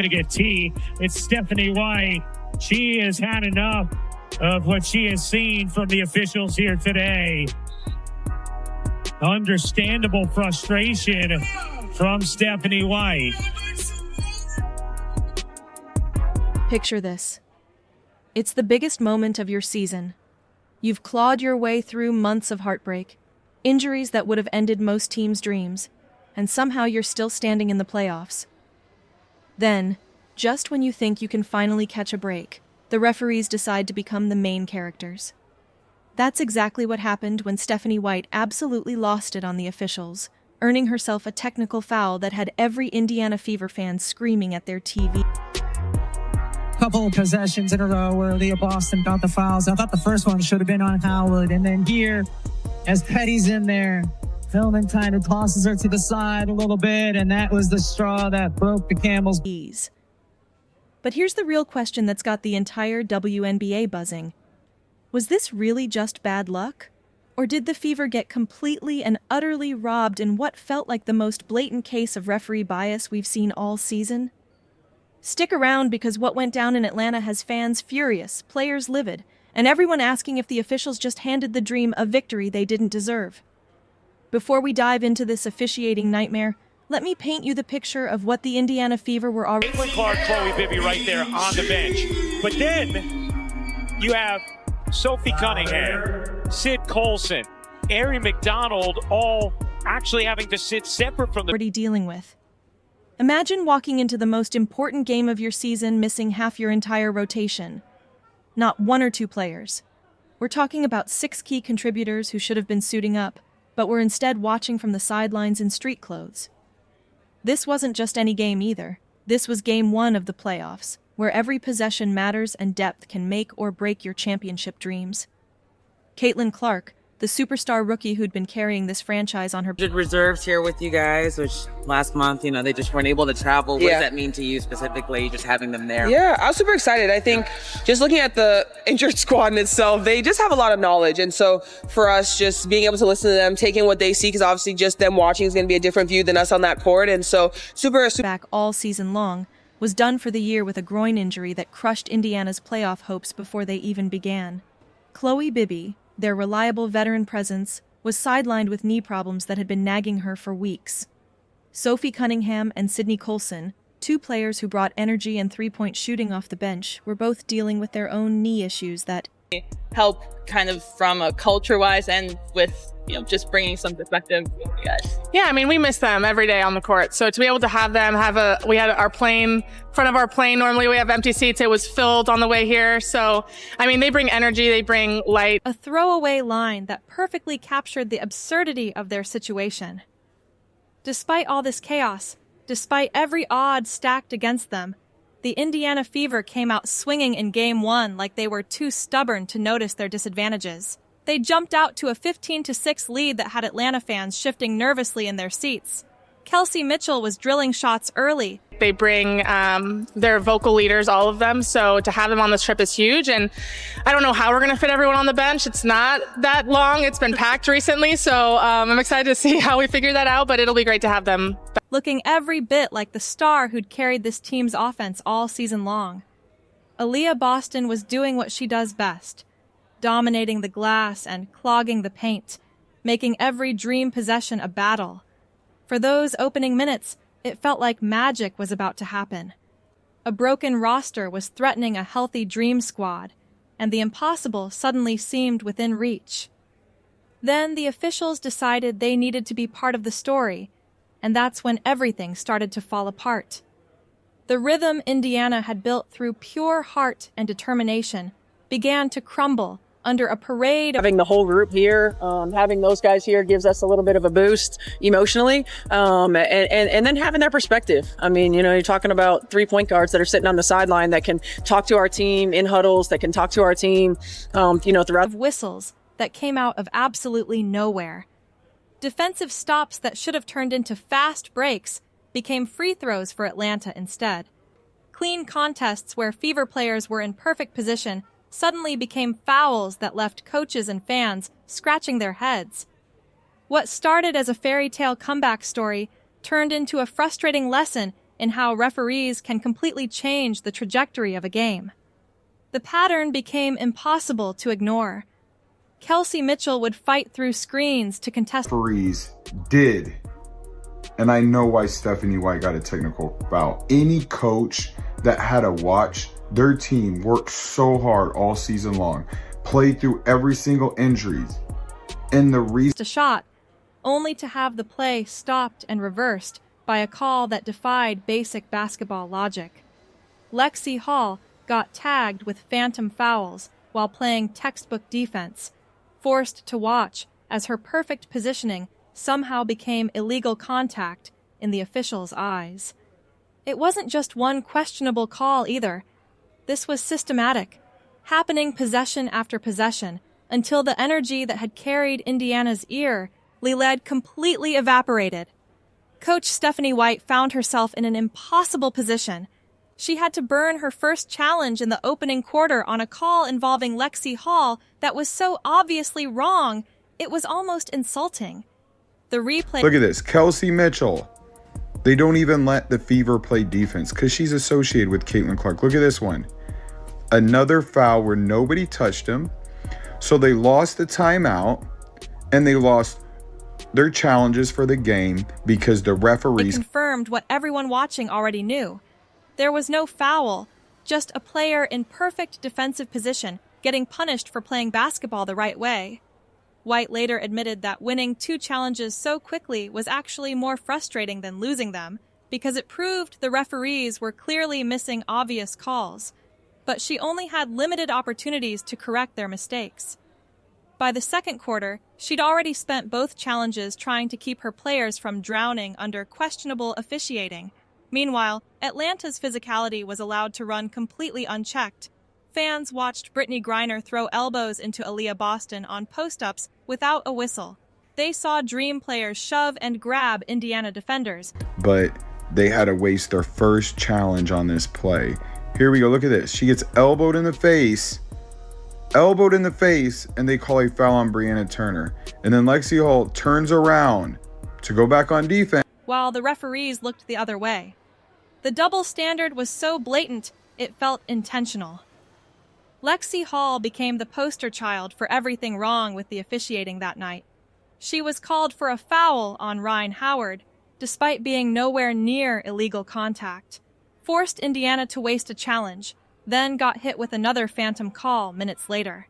going to get tea. It's Stephanie White. She has had enough of what she has seen from the officials here today. Understandable frustration from Stephanie White. Picture this. It's the biggest moment of your season. You've clawed your way through months of heartbreak, injuries that would have ended most teams' dreams, and somehow you're still standing in the playoffs. Then, just when you think you can finally catch a break, the referees decide to become the main characters. That's exactly what happened when Stephanie White absolutely lost it on the officials, earning herself a technical foul that had every Indiana Fever fan screaming at their TV. Couple of possessions in a row where Aaliyah Boston got the fouls. I thought the first one should have been on Howard. And then here, as Petty's in there, Hillman kind of tosses her to the side a little bit, and that was the straw that broke the camel's ease. But here's the real question that's got the entire WNBA buzzing. Was this really just bad luck? Or did the Fever get completely and utterly robbed in what felt like the most blatant case of referee bias we've seen all season? Stick around, because what went down in Atlanta has fans furious, players livid, and everyone asking if the officials just handed the Dream a victory they didn't deserve. Before we dive into this officiating nightmare, let me paint you the picture of what the Indiana Fever were already. Caitlin Clark, Chloe Bibby right there on the bench. But then you have Sophie Cunningham, Sid Colson, Ari McDonald, all actually having to sit separate from the already dealing with. Imagine walking into the most important game of your season missing half your entire rotation. Not one or two players. We're talking about 6 key contributors who should have been suiting up, but were instead watching from the sidelines in street clothes. This wasn't just any game either. This was game 1 of the playoffs, where every possession matters and depth can make or break your championship dreams. Caitlin Clark, the superstar rookie who'd been carrying this franchise on her reserves here with you guys, which last month, they just weren't able to travel. What does that mean to you specifically, just having them there? Yeah, I was super excited. I think just looking at the injured squad in itself, they just have a lot of knowledge. And so for us, just being able to listen to them, taking what they see, because obviously just them watching is going to be a different view than us on that court. And so super back all season long, was done for the year with a groin injury that crushed Indiana's playoff hopes before they even began. Chloe Bibby, their reliable veteran presence, was sidelined with knee problems that had been nagging her for weeks. Sophie Cunningham and Sydney Colson, 2 players who brought energy and three-point shooting off the bench, were both dealing with their own knee issues that help kind of from a culture-wise and with, just bringing some perspective with you guys. Yeah, we miss them every day on the court. So to be able to have them we had our plane, front of our plane, normally we have empty seats. It was filled on the way here. So, they bring energy, they bring light. A throwaway line that perfectly captured the absurdity of their situation. Despite all this chaos, despite every odd stacked against them, the Indiana Fever came out swinging in Game 1 like they were too stubborn to notice their disadvantages. They jumped out to a 15-6 lead that had Atlanta fans shifting nervously in their seats. Kelsey Mitchell was drilling shots early. They bring their vocal leaders, all of them, so to have them on this trip is huge. And I don't know how we're going to fit everyone on the bench. It's not that long. It's been packed recently, so I'm excited to see how we figure that out, but it'll be great to have them. Looking every bit like the star who'd carried this team's offense all season long. Aaliyah Boston was doing what she does best, dominating the glass and clogging the paint, making every Dream possession a battle. For those opening minutes, it felt like magic was about to happen. A broken roster was threatening a healthy Dream squad, and the impossible suddenly seemed within reach. Then the officials decided they needed to be part of the story, and that's when everything started to fall apart. The rhythm Indiana had built through pure heart and determination began to crumble under a parade. Having the whole group here, having those guys here gives us a little bit of a boost emotionally, and then having their perspective. You're talking about 3 point guards that are sitting on the sideline that can talk to our team in huddles, that can talk to our team, throughout. Of whistles that came out of absolutely nowhere. Defensive stops that should have turned into fast breaks became free throws for Atlanta instead. Clean contests where Fever players were in perfect position suddenly became fouls that left coaches and fans scratching their heads. What started as a fairy tale comeback story turned into a frustrating lesson in how referees can completely change the trajectory of a game. The pattern became impossible to ignore. Kelsey Mitchell would fight through screens to contest. Referees did, and I know why Stephanie White got a technical foul. Any coach that had to watch their team work so hard all season long, play through every single injury, and the reason a shot, only to have the play stopped and reversed by a call that defied basic basketball logic. Lexi Hall got tagged with phantom fouls while playing textbook defense, forced to watch as her perfect positioning somehow became illegal contact in the officials' eyes. It wasn't just one questionable call either. This was systematic, happening possession after possession until the energy that had carried Indiana's year led completely evaporated. Coach Stephanie White found herself in an impossible position. She had to burn her first challenge in the opening quarter on a call involving Lexi Hall that was so obviously wrong, it was almost insulting. The replay. Look at this, Kelsey Mitchell. They don't even let the Fever play defense because she's associated with Caitlin Clark. Look at this one. Another foul where nobody touched him. So they lost the timeout and they lost their challenges for the game because the referees confirmed what everyone watching already knew. There was no foul, just a player in perfect defensive position getting punished for playing basketball the right way. White later admitted that winning 2 challenges so quickly was actually more frustrating than losing them because it proved the referees were clearly missing obvious calls, but she only had limited opportunities to correct their mistakes. By the second quarter, she'd already spent both challenges trying to keep her players from drowning under questionable officiating. Meanwhile, Atlanta's physicality was allowed to run completely unchecked. Fans watched Brittany Griner throw elbows into Aaliyah Boston on post-ups without a whistle. They saw Dream players shove and grab Indiana defenders. But they had to waste their first challenge on this play. Here we go, look at this. She gets elbowed in the face, and they call a foul on Brianna Turner. And then Lexi Hall turns around to go back on defense, while the referees looked the other way. The double standard was so blatant, it felt intentional. Lexi Hall became the poster child for everything wrong with the officiating that night. She was called for a foul on Ryan Howard, despite being nowhere near illegal contact, forced Indiana to waste a challenge, then got hit with another phantom call minutes later.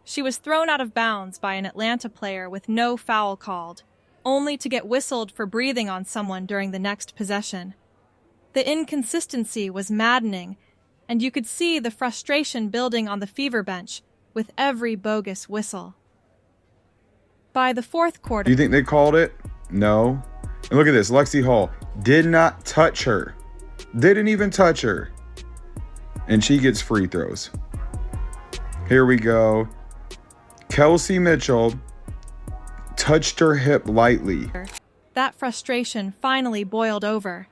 She was thrown out of bounds by an Atlanta player with no foul called, only to get whistled for breathing on someone during the next possession. The inconsistency was maddening, and you could see the frustration building on the Fever bench with every bogus whistle. By the fourth quarter... Do you think they called it? No. And look at this, Lexi Hall did not touch her. Didn't even touch her. And she gets free throws. Here we go. Kelsey Mitchell touched her hip lightly. That frustration finally boiled over.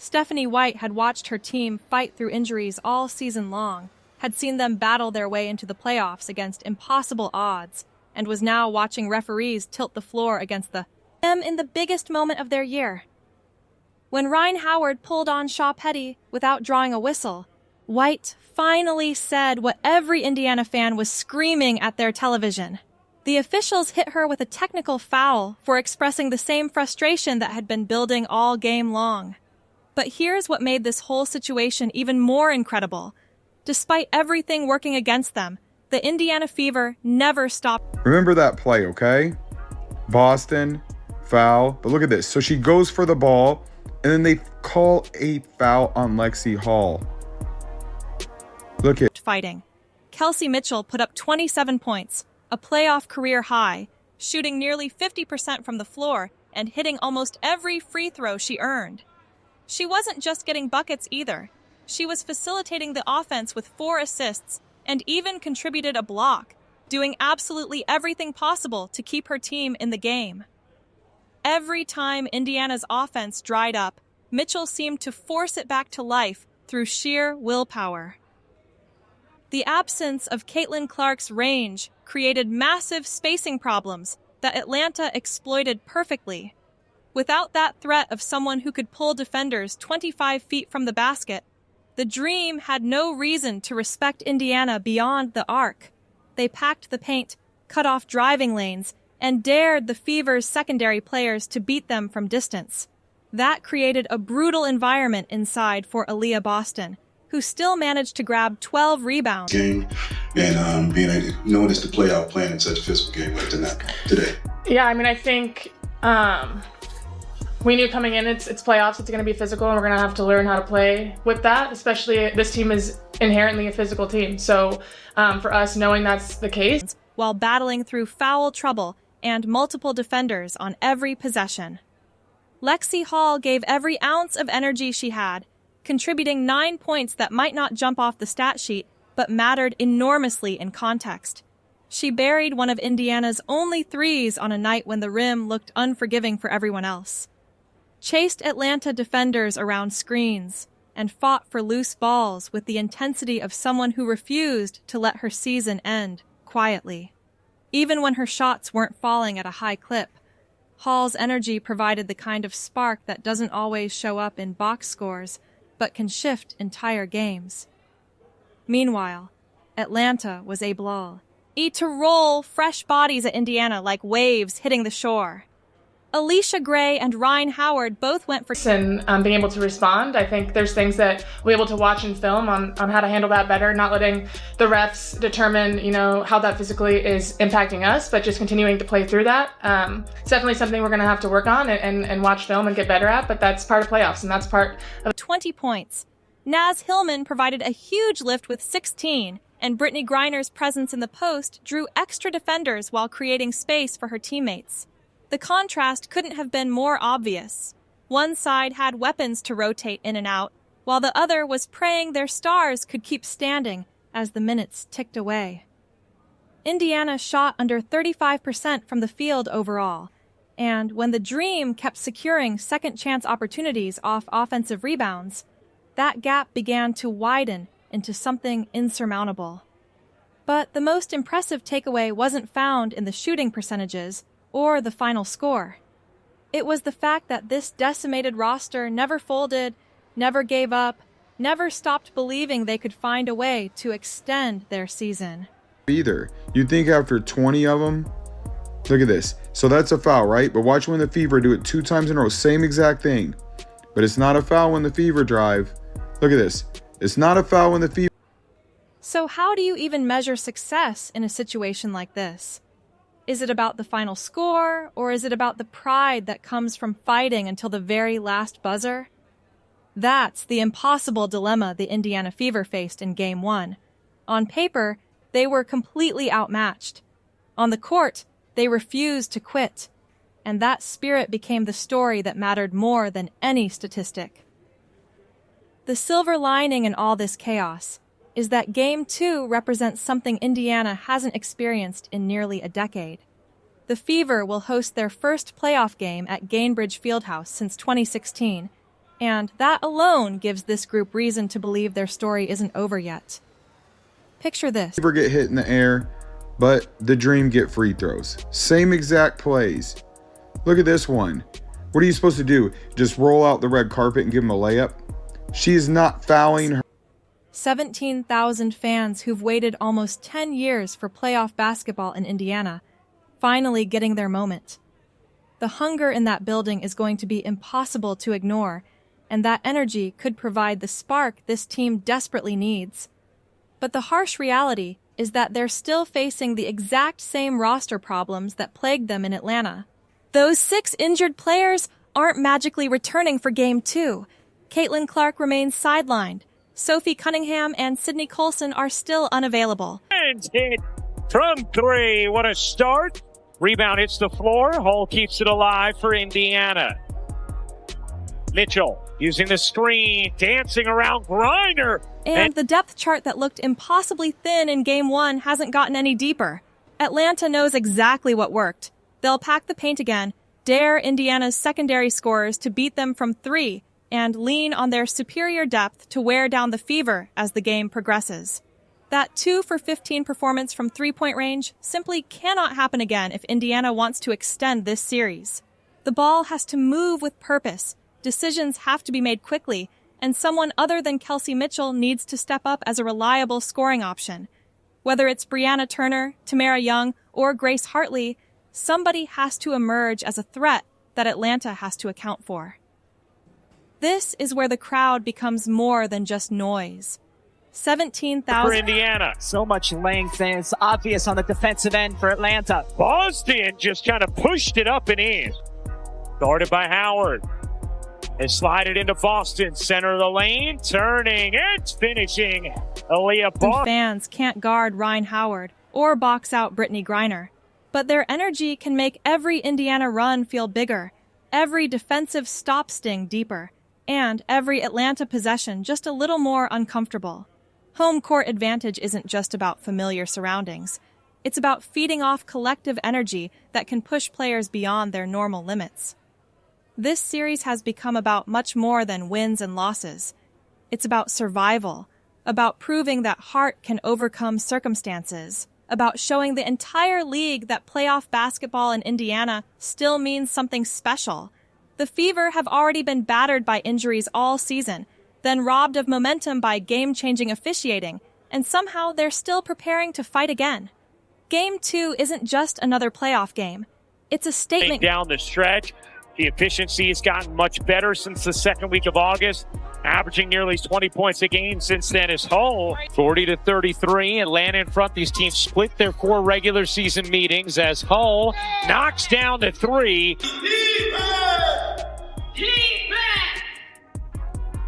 Stephanie White had watched her team fight through injuries all season long, had seen them battle their way into the playoffs against impossible odds, and was now watching referees tilt the floor against them in the biggest moment of their year. When Ryan Howard pulled on Shaw Petty without drawing a whistle, White finally said what every Indiana fan was screaming at their television. The officials hit her with a technical foul for expressing the same frustration that had been building all game long. But here's what made this whole situation even more incredible. Despite everything working against them, the Indiana Fever never stopped. Remember that play, okay? Boston, foul. But look at this. So she goes for the ball, and then they call a foul on Lexi Hall. Look at fighting. Kelsey Mitchell put up 27 points, a playoff career high, shooting nearly 50% from the floor and hitting almost every free throw she earned. She wasn't just getting buckets either. She was facilitating the offense with 4 assists and even contributed a block, doing absolutely everything possible to keep her team in the game. Every time Indiana's offense dried up, Mitchell seemed to force it back to life through sheer willpower. The absence of Caitlin Clark's range created massive spacing problems that Atlanta exploited perfectly. Without that threat of someone who could pull defenders 25 feet from the basket, the Dream had no reason to respect Indiana beyond the arc. They packed the paint, cut off driving lanes, and dared the Fever's secondary players to beat them from distance. That created a brutal environment inside for Aaliyah Boston, who still managed to grab 12 rebounds. Game and being able to notice the playoff playing in such a physical game like today. Yeah, I mean, I think we knew coming in it's playoffs, it's going to be physical, and we're going to have to learn how to play with that, especially this team is inherently a physical team. So for us, knowing that's the case. While battling through foul trouble and multiple defenders on every possession. Lexi Hall gave every ounce of energy she had, contributing 9 points that might not jump off the stat sheet, but mattered enormously in context. She buried one of Indiana's only threes on a night when the rim looked unforgiving for everyone else. Chased Atlanta defenders around screens, and fought for loose balls with the intensity of someone who refused to let her season end quietly. Even when her shots weren't falling at a high clip, Hall's energy provided the kind of spark that doesn't always show up in box scores, but can shift entire games. Meanwhile, Atlanta was a lull. To roll fresh bodies at Indiana like waves hitting the shore. Alicia Gray and Ryan Howard both went for... And being able to respond, I think there's things that we're able to watch and film on how to handle that better, not letting the refs determine, how that physically is impacting us, but just continuing to play through that. It's definitely something we're going to have to work on and watch film and get better at, but that's part of playoffs, and that's part of... 20 points. Naz Hillman provided a huge lift with 16, and Brittany Griner's presence in the post drew extra defenders while creating space for her teammates. The contrast couldn't have been more obvious. One side had weapons to rotate in and out, while the other was praying their stars could keep standing as the minutes ticked away. Indiana shot under 35% from the field overall, and when the Dream kept securing second-chance opportunities off offensive rebounds, that gap began to widen into something insurmountable. But the most impressive takeaway wasn't found in the shooting percentages or the final score. It was the fact that this decimated roster never folded, never gave up, never stopped believing they could find a way to extend their season. Either. You'd think after 20 of them, look at this. So that's a foul, right? But watch when the Fever do it 2 times in a row, same exact thing. But it's not a foul when the Fever drive. Look at this. It's not a foul when the Fever... So how do you even measure success in a situation like this? Is it about the final score, or is it about the pride that comes from fighting until the very last buzzer? That's the impossible dilemma the Indiana Fever faced in Game 1. On paper, they were completely outmatched. On the court, they refused to quit. And that spirit became the story that mattered more than any statistic. The silver lining in all this chaos is that Game 2 represents something Indiana hasn't experienced in nearly a decade. The Fever will host their first playoff game at Gainbridge Fieldhouse since 2016, and that alone gives this group reason to believe their story isn't over yet. Picture this. Fever get hit in the air, but the Dream get free throws. Same exact plays. Look at this one. What are you supposed to do? Just roll out the red carpet and give them a layup? She is not fouling her. 17,000 fans who've waited almost 10 years for playoff basketball in Indiana, finally getting their moment. The hunger in that building is going to be impossible to ignore, and that energy could provide the spark this team desperately needs. But the harsh reality is that they're still facing the exact same roster problems that plagued them in Atlanta. Those 6 injured players aren't magically returning for Game 2. Caitlin Clark remains sidelined. Sophie Cunningham and Sydney Colson are still unavailable. And hit from 3. What a start. Rebound hits the floor. Hall keeps it alive for Indiana. Mitchell using the screen, dancing around Griner. And the depth chart that looked impossibly thin in Game 1 hasn't gotten any deeper. Atlanta knows exactly what worked. They'll pack the paint again, dare Indiana's secondary scorers to beat them from 3, and lean on their superior depth to wear down the Fever as the game progresses. That 2 for 15 performance from 3-point range simply cannot happen again if Indiana wants to extend this series. The ball has to move with purpose, decisions have to be made quickly, and someone other than Kelsey Mitchell needs to step up as a reliable scoring option. Whether it's Brianna Turner, Tamara Young, or Grace Hartley, somebody has to emerge as a threat that Atlanta has to account for. This is where the crowd becomes more than just noise. 17,000 for Indiana. So much length, and it's obvious on the defensive end for Atlanta. Boston just kind of pushed it up and in. Guarded by Howard. And slide it into Boston. Center of the lane. Turning and finishing. Aaliyah Boston. Fans can't guard Ryan Howard or box out Brittany Griner. But their energy can make every Indiana run feel bigger, every defensive stop sting deeper, and every Atlanta possession just a little more uncomfortable. Home court advantage isn't just about familiar surroundings. It's about feeding off collective energy that can push players beyond their normal limits. This series has become about much more than wins and losses. It's about survival, about proving that heart can overcome circumstances, about showing the entire league that playoff basketball in Indiana still means something special. The Fever have already been battered by injuries all season, then robbed of momentum by game-changing officiating, and somehow they're still preparing to fight again. Game 2 isn't just another playoff game. It's a statement. Down the stretch, the efficiency has gotten much better since the second week of August, averaging nearly 20 points a game since then is Hull. 40-33, Atlanta in front. These teams split their core regular season meetings as Hull knocks down the three.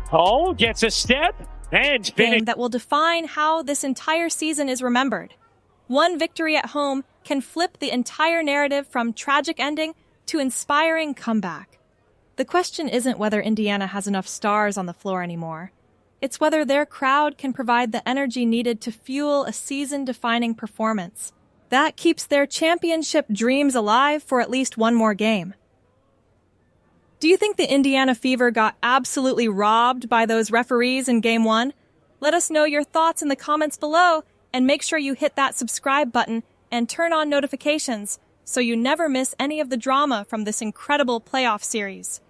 Hull gets a step and finish. That will define how this entire season is remembered. One victory at home can flip the entire narrative from tragic ending to inspiring comeback. The question isn't whether Indiana has enough stars on the floor anymore. It's whether their crowd can provide the energy needed to fuel a season-defining performance. That keeps their championship dreams alive for at least one more game. Do you think the Indiana Fever got absolutely robbed by those referees in Game 1? Let us know your thoughts in the comments below, and make sure you hit that subscribe button and turn on notifications so you never miss any of the drama from this incredible playoff series.